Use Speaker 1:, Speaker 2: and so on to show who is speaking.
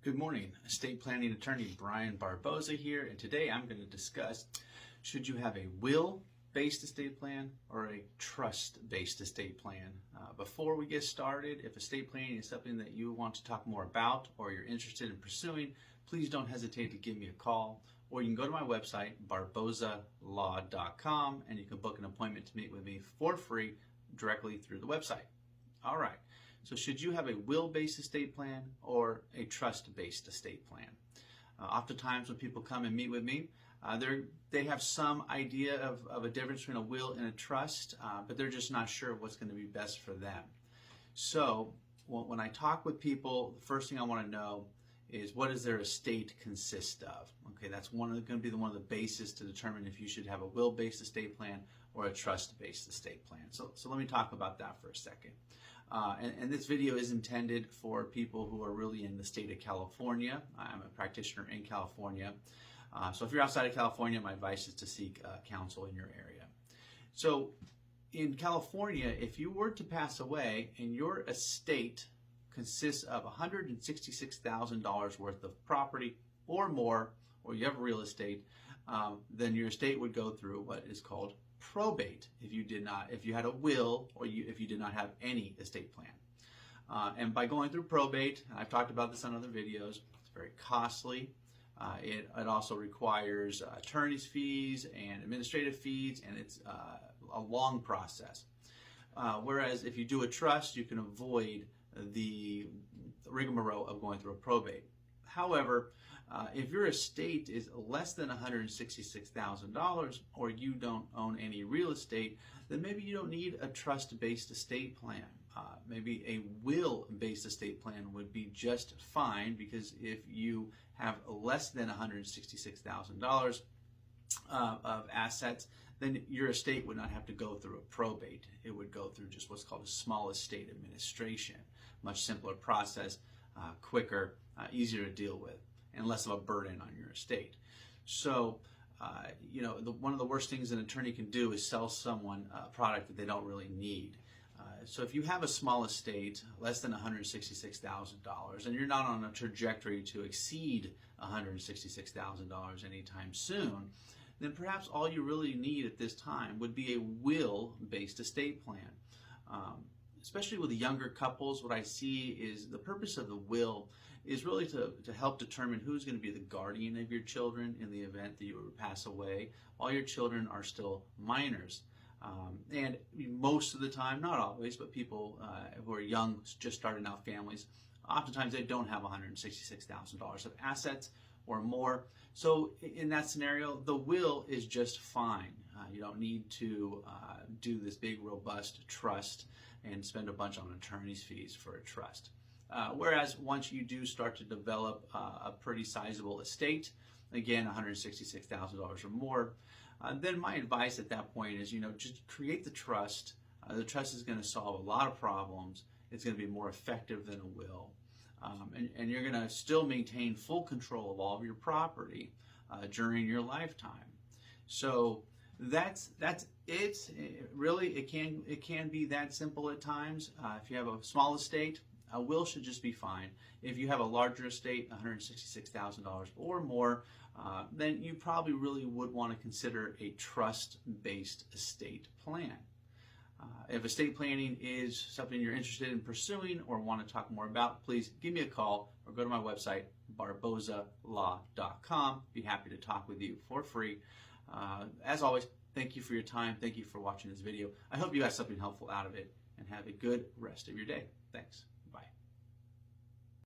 Speaker 1: Good morning, estate planning attorney Brian Barboza here, and today I'm going to discuss, should you have a will-based estate plan or a trust-based estate plan? Before we get started, if estate planning is something that you want to talk more about or you're interested in pursuing, please don't hesitate to give me a call, or you can go to my website, barbozalaw.com, and you can book an appointment to meet with me for free directly through the website. All right. So should you have a will-based estate plan or a trust-based estate plan? Oftentimes when people come and meet with me, they have some idea of a difference between a will and a trust, but they're just not sure what's going to be best for them. So when I talk with people, the first thing I want to know is, what does their estate consist of? Okay, that's going to be one of the bases to determine if you should have a will-based estate plan or a trust-based estate plan. So let me talk about that for a second. And this video is intended for people who are really in the state of California. I'm a practitioner in California. So if you're outside of California, my advice is to seek counsel in your area. So in California, if you were to pass away and your estate consists of $166,000 worth of property or more, or you have real estate, then your estate would go through what is called probate if you had a will, or if you did not have any estate plan. And by going through probate, I've talked about this on other videos, it's very costly. It also requires attorney's fees and administrative fees, and it's a long process. Whereas if you do a trust, you can avoid the rigmarole of going through a probate. However, if your estate is less than $166,000 or you don't own any real estate, then maybe you don't need a trust-based estate plan. Maybe a will-based estate plan would be just fine, because if you have less than $166,000 of assets, then your estate would not have to go through a probate. It would go through just what's called a small estate administration. Much simpler process, quicker, easier to deal with, and less of a burden on your estate. So, one of the worst things an attorney can do is sell someone a product that they don't really need. So if you have a small estate, less than $166,000, and you're not on a trajectory to exceed $166,000 anytime soon, then perhaps all you really need at this time would be a will-based estate plan. Especially with the younger couples, what I see is the purpose of the will is really to help determine who's going to be the guardian of your children in the event that you were to pass away while your children are still minors. And most of the time, not always, but people who are young, just starting out families, oftentimes they don't have $166,000 of assets or more. So in that scenario, the will is just fine. You don't need to do this big, robust trust and spend a bunch on attorney's fees for a trust. Whereas once you do start to develop a pretty sizable estate, again, $166,000 or more, then my advice at that point is, just create the trust. The trust is going to solve a lot of problems. It's going to be more effective than a will. And you're going to still maintain full control of all of your property during your lifetime. So that's it. Really, it can be that simple at times. If you have a small estate, a will should just be fine. If you have a larger estate, $166,000 or more, then you probably really would want to consider a trust-based estate plan. If estate planning is something you're interested in pursuing or want to talk more about, please give me a call or go to my website, barbozalaw.com. Be happy to talk with you for free. As always, thank you for your time. Thank you for watching this video. I hope you got something helpful out of it, and have a good rest of your day. Thanks.